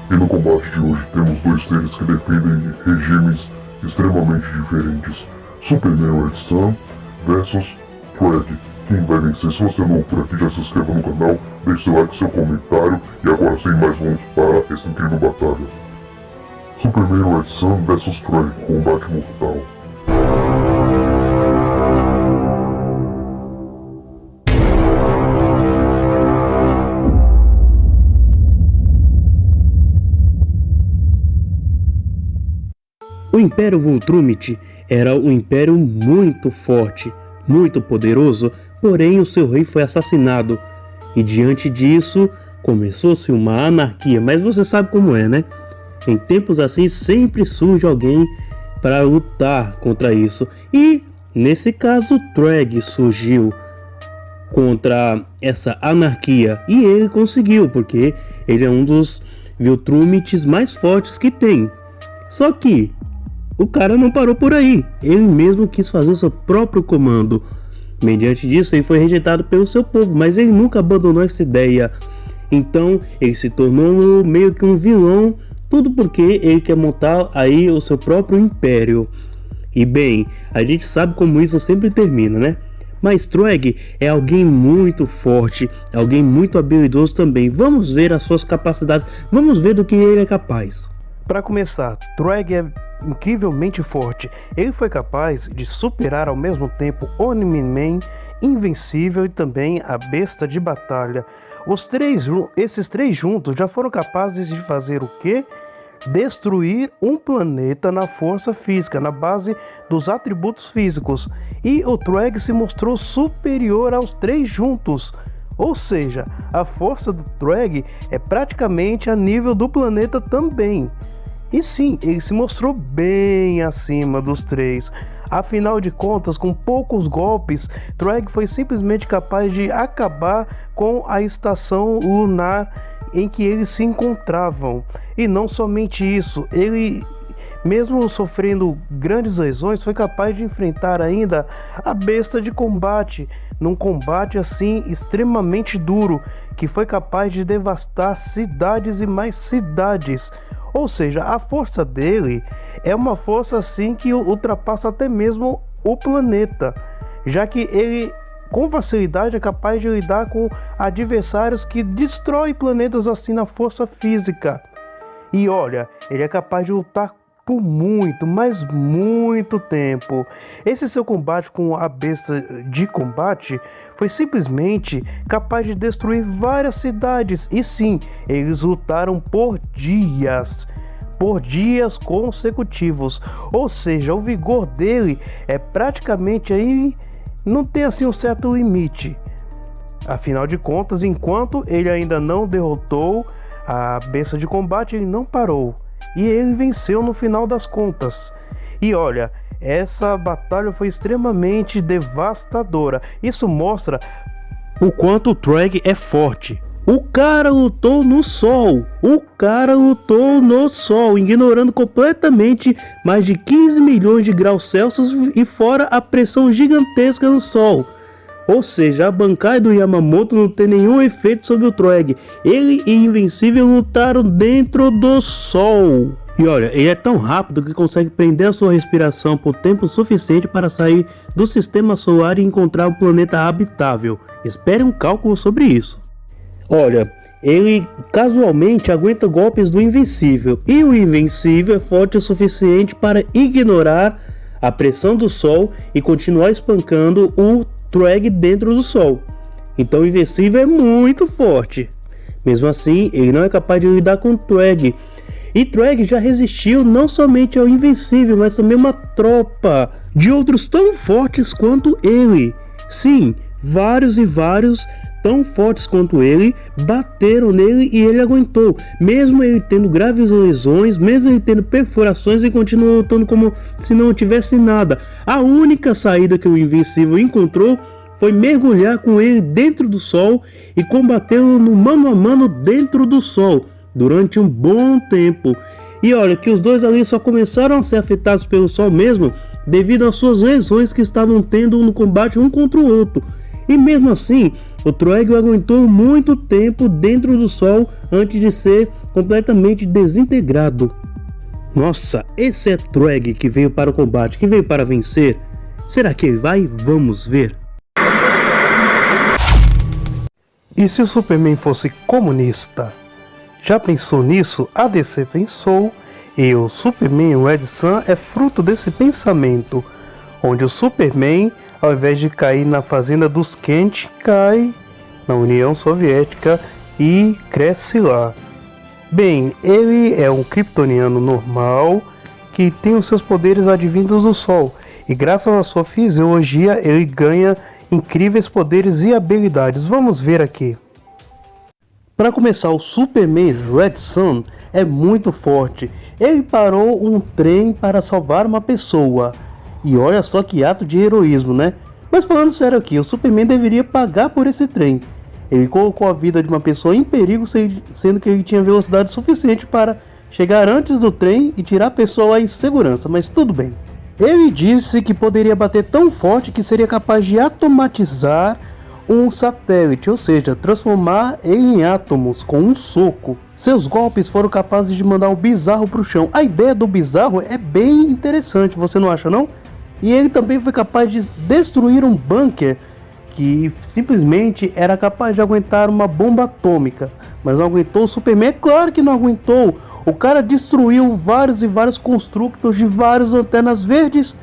E no combate de hoje temos dois seres que defendem regimes extremamente diferentes. Superman Red Sun versus Treg. Quem vai vencer? Se você é novo por aqui, já se inscreva no canal, deixe seu like, seu comentário. E agora sem mais, vamos para essa incrível batalha. Superman Red Sun versus Treg, combate mortal. O Império Voltrumite era um império muito forte, muito poderoso, porém o seu rei foi assassinado. E diante disso, começou-se uma anarquia, mas você sabe como é, né? Em tempos assim sempre surge alguém para lutar contra isso. E nesse caso Treg surgiu contra essa anarquia. E ele conseguiu, porque ele é um dos Voltrumites mais fortes que tem. Só que o cara não parou por aí, ele mesmo quis fazer seu próprio comando. Mediante disso, ele foi rejeitado pelo seu povo, mas ele nunca abandonou essa ideia. Então, ele se tornou meio que um vilão, tudo porque ele quer montar aí o seu próprio império. E bem, a gente sabe como isso sempre termina, né? Mas Treg é alguém muito forte, alguém muito habilidoso também. Vamos ver as suas capacidades, vamos ver do que ele é capaz. Para começar, Treg é incrivelmente forte. Ele foi capaz de superar ao mesmo tempo Omni-Man, Invencível e também a Besta de Batalha. Esses três juntos já foram capazes de fazer o quê? Destruir um planeta na força física, na base dos atributos físicos. E o Treg se mostrou superior aos três juntos. Ou seja, a força do Treg é praticamente a nível do planeta também. E sim, ele se mostrou bem acima dos três. Afinal de contas, com poucos golpes, Treg foi simplesmente capaz de acabar com a estação lunar em que eles se encontravam. E não somente isso, ele, mesmo sofrendo grandes lesões, foi capaz de enfrentar ainda a Besta de Combate, num combate assim extremamente duro, que foi capaz de devastar cidades e mais cidades. Ou seja, a força dele é uma força assim que ultrapassa até mesmo o planeta, já que ele com facilidade é capaz de lidar com adversários que destroem planetas assim na força física. E olha, ele é capaz de lutar por muito, mas muito tempo. Esse seu combate com a Besta de Combate foi simplesmente capaz de destruir várias cidades. E sim, eles lutaram por dias consecutivos. Ou seja, o vigor dele é praticamente aí, não tem assim um certo limite. Afinal de contas, enquanto ele ainda não derrotou a Besta de Combate, ele não parou. E ele venceu no final das contas. E olha, essa batalha foi extremamente devastadora. Isso mostra o quanto o Treg é forte. O cara lutou no sol. Ignorando completamente mais de 15 milhões de graus Celsius e fora a pressão gigantesca no sol. Ou seja, a bancada do Yamamoto não tem nenhum efeito sobre o Treg. Ele e Invencível lutaram dentro do sol. E olha, ele é tão rápido que consegue prender a sua respiração por tempo suficiente para sair do sistema solar e encontrar um planeta habitável. Espere um cálculo sobre isso. Olha, ele casualmente aguenta golpes do Invencível. E o Invencível é forte o suficiente para ignorar a pressão do sol e continuar espancando o Treg dentro do sol. Então o Invencível é muito forte. Mesmo assim, ele não é capaz de lidar com o Treg. E Treg já resistiu não somente ao Invencível, mas também uma tropa de outros tão fortes quanto ele. Sim, vários tão fortes quanto ele bateram nele e ele aguentou. Mesmo ele tendo graves lesões, mesmo ele tendo perfurações, ele continuou lutando como se não tivesse nada. A única saída que o Invencível encontrou foi mergulhar com ele dentro do sol e combatê-lo no mano a mano dentro do sol durante um bom tempo. E olha que os dois ali só começaram a ser afetados pelo sol mesmo devido às suas lesões que estavam tendo no combate um contra o outro. E mesmo assim, o Treg aguentou muito tempo dentro do sol antes de ser completamente desintegrado. Nossa, esse é Treg que veio para o combate, que veio para vencer. Será que ele vai? Vamos ver. E se o Superman fosse comunista? Já pensou nisso? A DC pensou, e o Superman Red Sun é fruto desse pensamento, onde o Superman, ao invés de cair na fazenda dos Kent, cai na União Soviética e cresce lá. Bem, ele é um kryptoniano normal que tem os seus poderes advindos do Sol, e graças à sua fisiologia ele ganha incríveis poderes e habilidades. Vamos ver aqui. Para começar, o Superman Red Sun é muito forte. Ele parou um trem para salvar uma pessoa. E olha só que ato de heroísmo, né? Mas falando sério aqui, o Superman deveria pagar por esse trem. Ele colocou a vida de uma pessoa em perigo, sendo que ele tinha velocidade suficiente para chegar antes do trem e tirar a pessoa lá em segurança, mas tudo bem. Ele disse que poderia bater tão forte que seria capaz de atomatizar um satélite, ou seja, transformar ele em átomos com um soco. Seus golpes foram capazes de mandar o Bizarro para o chão. A ideia do Bizarro é bem interessante, você não acha não? E ele também foi capaz de destruir um bunker que simplesmente era capaz de aguentar uma bomba atômica, mas não aguentou o Superman. É claro que não aguentou. O cara destruiu vários e vários construtos de várias lanternas verdes.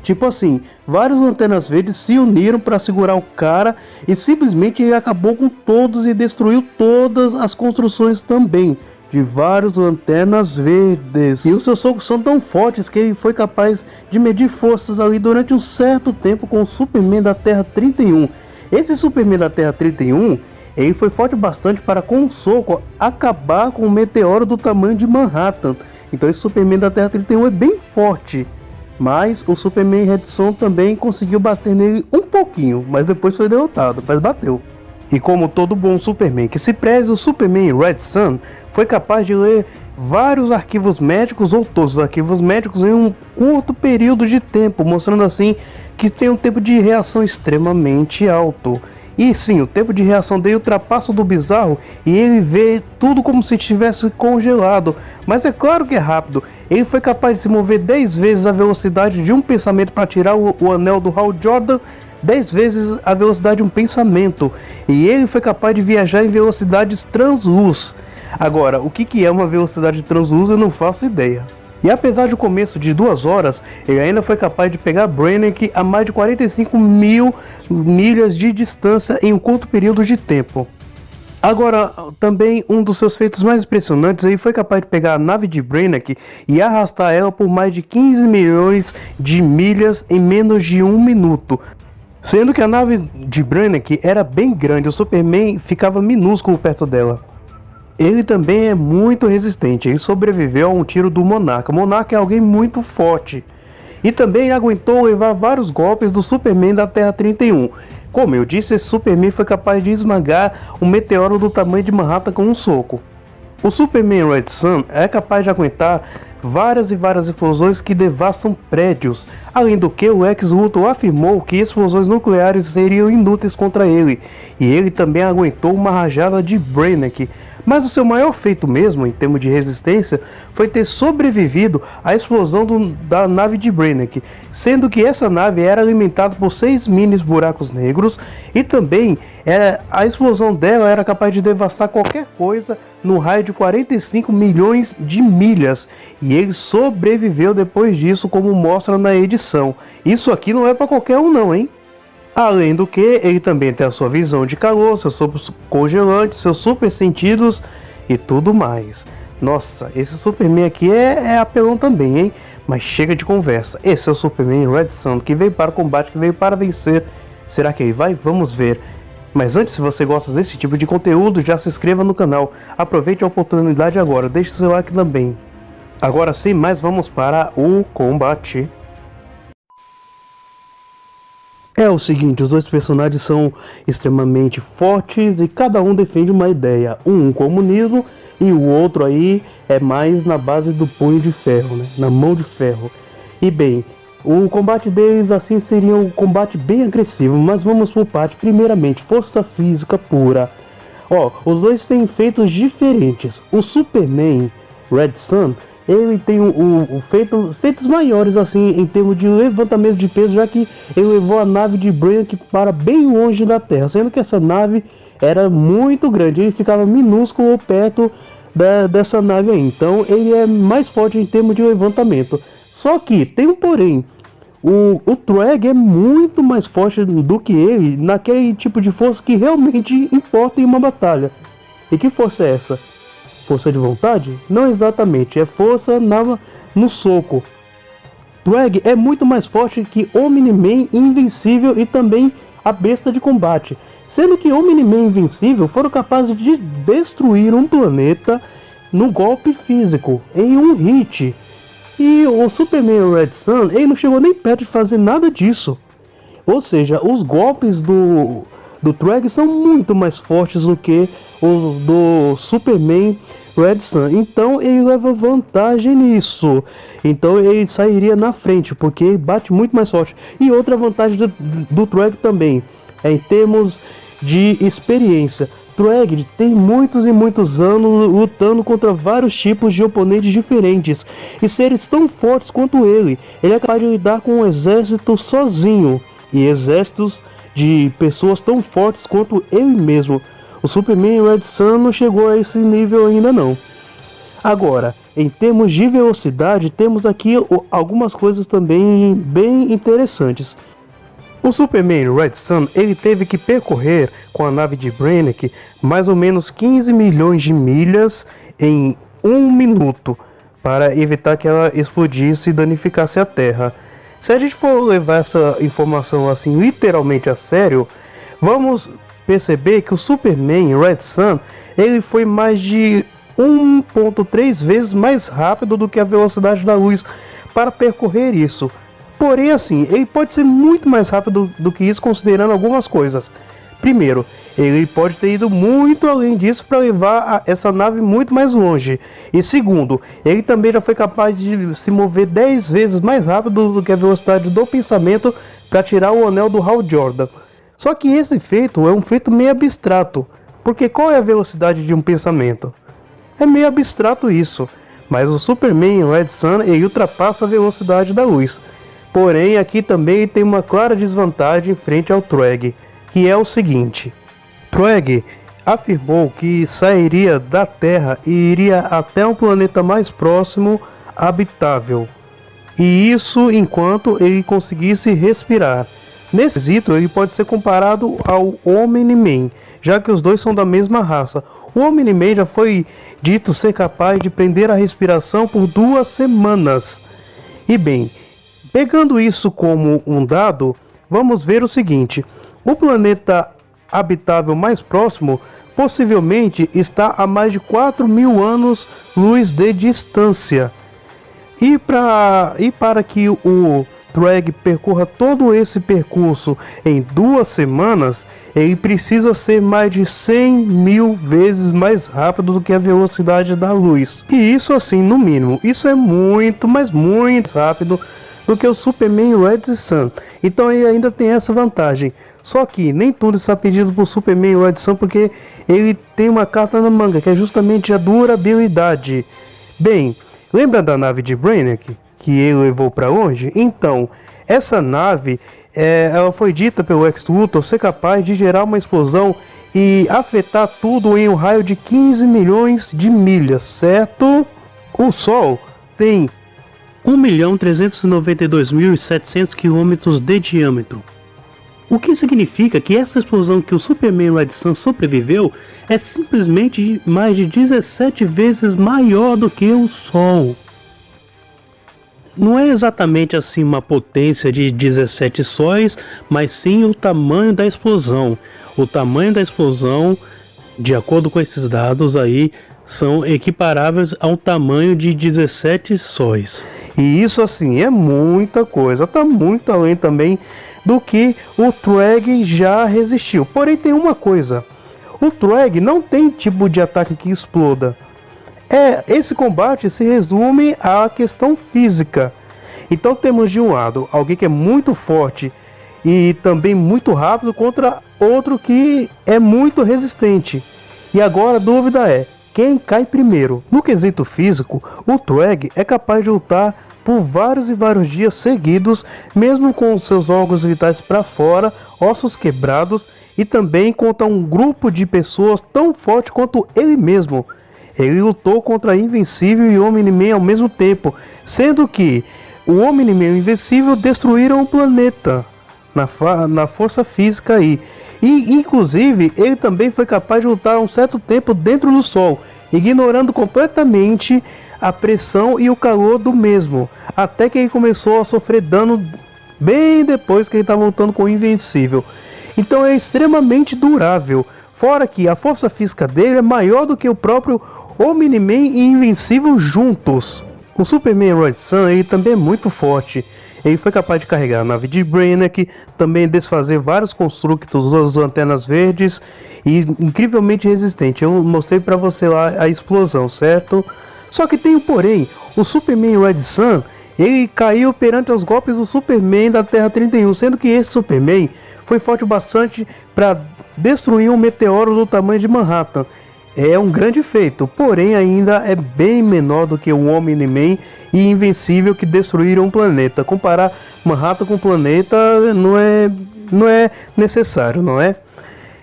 Tipo assim, várias lanternas verdes se uniram para segurar o cara e simplesmente ele acabou com todos e destruiu todas as construções também de várias lanternas verdes. E os seus socos são tão fortes que ele foi capaz de medir forças ali durante um certo tempo com o Superman da Terra 31. Esse Superman da Terra 31, ele foi forte bastante para com um soco acabar com um meteoro do tamanho de Manhattan. Então esse Superman da Terra 31 é bem forte. Mas o Superman Red Sun também conseguiu bater nele um pouquinho, mas depois foi derrotado, mas bateu. E como todo bom Superman que se preze, o Superman Red Sun foi capaz de ler vários arquivos médicos ou todos os arquivos médicos em um curto período de tempo, mostrando assim que tem um tempo de reação extremamente alto. E sim, o tempo de reação dele ultrapassa o do Bizarro e ele vê tudo como se estivesse congelado. Mas é claro que é rápido. Ele foi capaz de se mover 10 vezes a velocidade de um pensamento para tirar o anel do Hal Jordan, 10 vezes a velocidade de um pensamento. E ele foi capaz de viajar em velocidades transluz. Agora, o que é uma velocidade transluz eu não faço ideia. E apesar de um começo de 2 horas, ele ainda foi capaz de pegar Brainiac a mais de 45 mil milhas de distância em um curto período de tempo. Agora, também um dos seus feitos mais impressionantes, ele foi capaz de pegar a nave de Brainiac e arrastar ela por mais de 15 milhões de milhas em menos de 1 minuto. Sendo que a nave de Brainiac era bem grande, o Superman ficava minúsculo perto dela. Ele também é muito resistente, ele sobreviveu a um tiro do Monarca. O Monarca é alguém muito forte. E também aguentou levar vários golpes do Superman da Terra 31. Como eu disse, esse Superman foi capaz de esmagar um meteoro do tamanho de Manhattan com um soco. O Superman Red Sun é capaz de aguentar várias e várias explosões que devastam prédios. Além do que, o Lex Luthor afirmou que explosões nucleares seriam inúteis contra ele. E ele também aguentou uma rajada de Brainiac. Mas o seu maior feito mesmo, em termos de resistência, foi ter sobrevivido à explosão da nave de Brainiac, sendo que essa nave era alimentada por 6 mini buracos negros e também a explosão dela era capaz de devastar qualquer coisa no raio de 45 milhões de milhas. E ele sobreviveu depois disso, como mostra na edição. Isso aqui não é para qualquer um não, hein? Além do que, ele também tem a sua visão de calor, seus sopros congelantes, seus super sentidos e tudo mais. Nossa, esse Superman aqui é apelão também, hein? Mas chega de conversa. Esse é o Superman Red Sun, que veio para o combate, que veio para vencer. Será que ele vai? Vamos ver. Mas antes, se você gosta desse tipo de conteúdo, já se inscreva no canal. Aproveite a oportunidade agora, deixe seu like também. Agora sem mais, vamos para o combate. É o seguinte, os dois personagens são extremamente fortes e cada um defende uma ideia. Um comunismo e o outro aí é mais na base do punho de ferro, né? Na mão de ferro. E bem, o combate deles assim seria um combate bem agressivo, mas vamos por parte. Primeiramente, força física pura. Ó, os dois têm feitos diferentes. O Superman Red Sun, ele tem feitos maiores assim em termos de levantamento de peso, já que ele levou a nave de Brainiac para bem longe da Terra, sendo que essa nave era muito grande, ele ficava minúsculo perto dessa nave aí. Então ele é mais forte em termos de levantamento. Só que tem um porém. O Treg é muito mais forte do que ele naquele tipo de força que realmente importa em uma batalha. E que força é essa? Força de vontade? Não exatamente, é força no soco. Treg é muito mais forte que Omni-Man Invencível e também a Besta de Combate. Sendo que Omni-Man e Invencível foram capazes de destruir um planeta no golpe físico, em um hit. E o Superman Red Sun, ele não chegou nem perto de fazer nada disso. Ou seja, os golpes do Treg são muito mais fortes do que os do Superman Red Sun. Então ele leva vantagem nisso. Então ele sairia na frente, porque ele bate muito mais forte. E outra vantagem do Treg também é em termos de experiência. Treg tem muitos e muitos anos lutando contra vários tipos de oponentes diferentes e seres tão fortes quanto ele. Ele é capaz de lidar com um exército sozinho e exércitos de pessoas tão fortes quanto ele mesmo. O Superman Red Sun não chegou a esse nível ainda não. Agora, em termos de velocidade, temos aqui algumas coisas também bem interessantes. O Superman Red Sun, ele teve que percorrer com a nave de Brainiac mais ou menos 15 milhões de milhas em 1 minuto para evitar que ela explodisse e danificasse a Terra. Se a gente for levar essa informação assim literalmente a sério, vamos perceber que o Superman Red Sun, ele foi mais de 1,3 vezes mais rápido do que a velocidade da luz para percorrer isso. Porém, assim, ele pode ser muito mais rápido do que isso, considerando algumas coisas. Primeiro, ele pode ter ido muito além disso para levar essa nave muito mais longe. E segundo, ele também já foi capaz de se mover 10 vezes mais rápido do que a velocidade do pensamento para tirar o anel do Hal Jordan. Só que esse feito é um feito meio abstrato, porque qual é a velocidade de um pensamento? É meio abstrato isso, mas o Superman Red Sun, ele ultrapassa a velocidade da luz. Porém, aqui também tem uma clara desvantagem frente ao Treg, que é o seguinte. Treg afirmou que sairia da Terra e iria até um planeta mais próximo habitável. E isso enquanto ele conseguisse respirar. Nesse quesito, ele pode ser comparado ao Omni-Man, já que os dois são da mesma raça. O Omni-Man já foi dito ser capaz de prender a respiração por 2 semanas. E bem, pegando isso como um dado, vamos ver o seguinte. O planeta habitável mais próximo possivelmente está a mais de 4.000 anos-luz de distância. E para que o Treg percorra todo esse percurso em 2 semanas, ele precisa ser mais de 100.000 vezes mais rápido do que a velocidade da luz. E isso assim, no mínimo, isso é muito, mas muito rápido do que o Superman Red Sun. Então ele ainda tem essa vantagem. Só que nem tudo está pedido por Superman Red Sun, porque ele tem uma carta na manga, que é justamente a durabilidade. Bem, lembra da nave de Brainiac, que ele levou para longe? Então, essa nave, ela foi dita pelo Lex Luthor ser capaz de gerar uma explosão e afetar tudo em um raio de 15 milhões de milhas, certo? O Sol tem 1.392.700 km de diâmetro. O que significa que essa explosão que o Superman Red Sun sobreviveu é simplesmente mais de 17 vezes maior do que o Sol. Não é exatamente assim uma potência de 17 sóis, mas sim o tamanho da explosão. O tamanho da explosão, de acordo com esses dados aí, são equiparáveis ao tamanho de 17 sóis. E isso assim é muita coisa, tá muito além também do que o Treg já resistiu. Porém tem uma coisa, o Treg não tem tipo de ataque que exploda. Esse combate se resume à questão física. Então temos de um lado alguém que é muito forte e também muito rápido contra outro que é muito resistente. E agora a dúvida é, quem cai primeiro? No quesito físico, o Treg é capaz de lutar por vários e vários dias seguidos, mesmo com seus órgãos vitais para fora, ossos quebrados, e também contra um grupo de pessoas tão forte quanto ele mesmo. Ele lutou contra Invencível e Omni-Man ao mesmo tempo, sendo que o Omni-Man e o Invencível destruíram o planeta na força física aí. E inclusive ele também foi capaz de lutar um certo tempo dentro do Sol, ignorando completamente a pressão e o calor do mesmo, até que ele começou a sofrer dano bem depois que ele estava lutando com o Invencível. Então é extremamente durável, fora que a força física dele é maior do que o próprio Omni-Man e Invencível juntos. O Superman Red Sun ele também é muito forte. Ele foi capaz de carregar a nave de Brainiac, também desfazer vários construtos das antenas verdes e incrivelmente resistente. Eu mostrei para você lá a explosão, certo? Só que tem um porém, o Superman Red Sun, ele caiu perante os golpes do Superman da Terra 31, sendo que esse Superman foi forte bastante para destruir um meteoro do tamanho de Manhattan. É um grande feito, porém ainda é bem menor do que o Omni-Man e Invencível que destruíram o planeta. Comparar Manhattan com o planeta não é necessário, não é?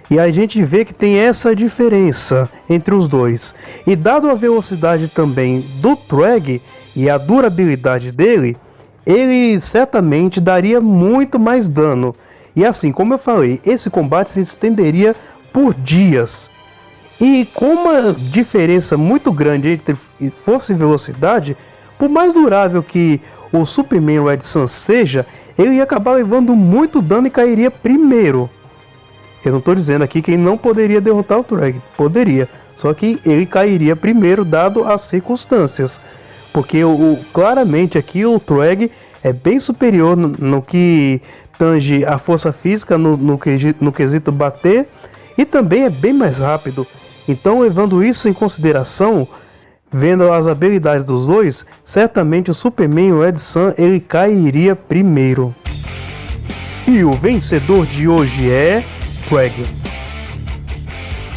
E a gente vê que tem essa diferença entre os dois. E dado a velocidade também do Treg e a durabilidade dele, ele certamente daria muito mais dano. E assim, como eu falei, esse combate se estenderia por dias. E com uma diferença muito grande entre força e velocidade, por mais durável que o Superman Red Sun seja, ele ia acabar levando muito dano e cairia primeiro. Eu não estou dizendo aqui que ele não poderia derrotar o Treg, poderia, só que ele cairia primeiro dado as circunstâncias. Porque claramente aqui o Treg é bem superior no que tange a força física, no quesito bater, e também é bem mais rápido. Então, levando isso em consideração, vendo as habilidades dos dois, certamente o Superman Red Sun ele cairia primeiro. E o vencedor de hoje é Treg.